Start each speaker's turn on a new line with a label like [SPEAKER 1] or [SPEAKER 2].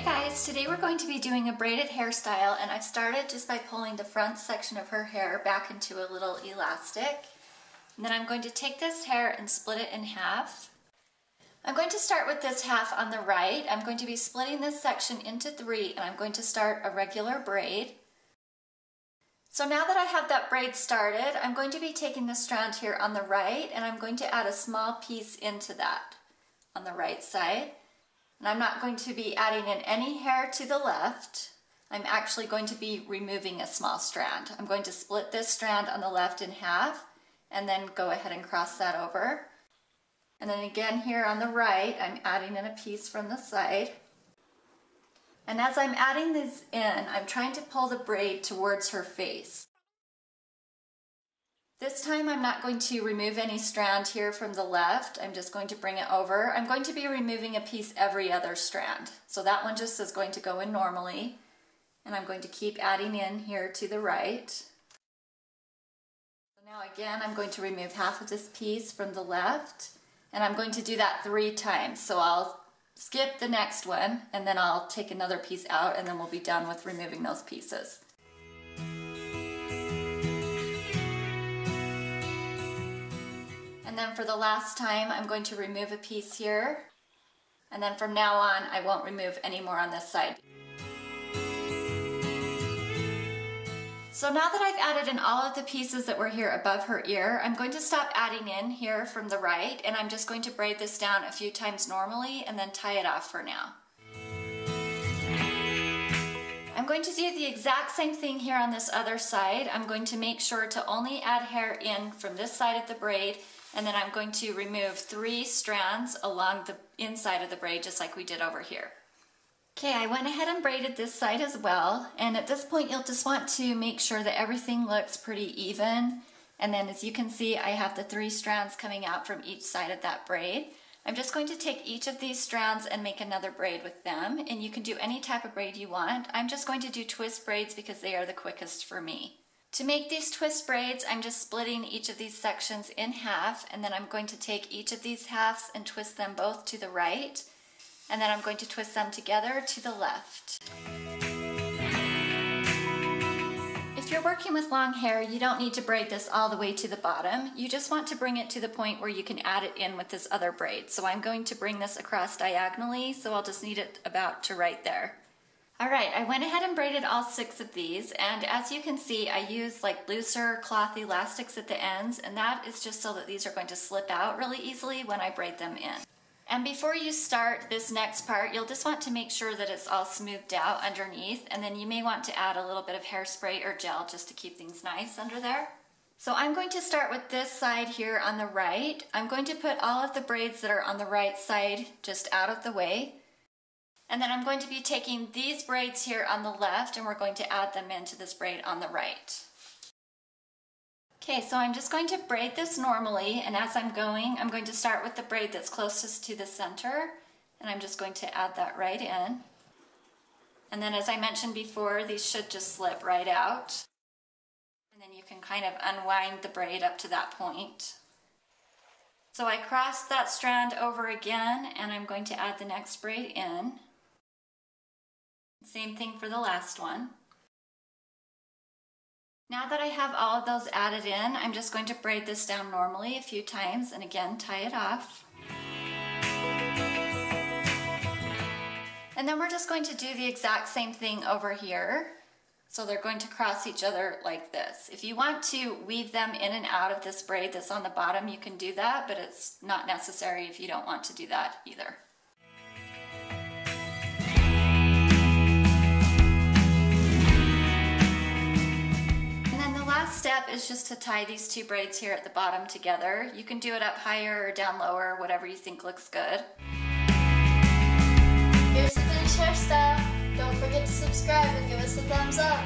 [SPEAKER 1] Hey guys, today we're going to be doing a braided hairstyle, and I started just by pulling the front section of her hair back into a little elastic. And then I'm going to take this hair and split it in half. I'm going to start with this half on the right. I'm going to be splitting this section into 3, and I'm going to start a regular braid. So now that I have that braid started, I'm going to be taking the strand here on the right, and I'm going to add a small piece into that on the right side. And I'm not going to be adding in any hair to the left. I'm actually going to be removing a small strand. I'm going to split this strand on the left in half and then go ahead and cross that over. And then again here on the right, I'm adding in a piece from the side. And as I'm adding these in, I'm trying to pull the braid towards her face. This time I'm not going to remove any strand here from the left. I'm just going to bring it over. I'm going to be removing a piece every other strand. So that one just is going to go in normally. And I'm going to keep adding in here to the right. So now again, I'm going to remove half of this piece from the left. And I'm going to do that 3 times. So I'll skip the next one, and then I'll take another piece out, and then we'll be done with removing those pieces. And then for the last time, I'm going to remove a piece here. And then from now on, I won't remove any more on this side. So now that I've added in all of the pieces that were here above her ear, I'm going to stop adding in here from the right, and I'm just going to braid this down a few times normally and then tie it off for now. I'm going to do the exact same thing here on this other side. I'm going to make sure to only add hair in from this side of the braid, and then I'm going to remove 3 strands along the inside of the braid, just like we did over here. Okay, I went ahead and braided this side as well, and at this point you'll just want to make sure that everything looks pretty even. And then as you can see, I have the 3 strands coming out from each side of that braid. I'm just going to take each of these strands and make another braid with them, and you can do any type of braid you want. I'm just going to do twist braids because they are the quickest for me. To make these twist braids, I'm just splitting each of these sections in half, and then I'm going to take each of these halves and twist them both to the right, and then I'm going to twist them together to the left. If you're working with long hair, you don't need to braid this all the way to the bottom. You just want to bring it to the point where you can add it in with this other braid. So I'm going to bring this across diagonally, so I'll just need it about to right there. Alright, I went ahead and braided all 6 of these, and as you can see, I used like looser cloth elastics at the ends, and that is just so that these are going to slip out really easily when I braid them in. And before you start this next part, you'll just want to make sure that it's all smoothed out underneath, and then you may want to add a little bit of hairspray or gel just to keep things nice under there. So I'm going to start with this side here on the right. I'm going to put all of the braids that are on the right side just out of the way. And then I'm going to be taking these braids here on the left, and we're going to add them into this braid on the right. Okay, so I'm just going to braid this normally, and as I'm going to start with the braid that's closest to the center, and I'm just going to add that right in. And then as I mentioned before, these should just slip right out. And then you can kind of unwind the braid up to that point. So I crossed that strand over again, and I'm going to add the next braid in. Same thing for the last one. Now that I have all of those added in, I'm just going to braid this down normally a few times and again tie it off. And then we're just going to do the exact same thing over here. So they're going to cross each other like this. If you want to weave them in and out of this braid that's on the bottom, you can do that, but it's not necessary if you don't want to do that either. Step is just to tie these 2 braids here at the bottom together. You can do it up higher or down lower, whatever you think looks good.
[SPEAKER 2] Here's the finished hairstyle. Don't forget to subscribe and give us a thumbs up.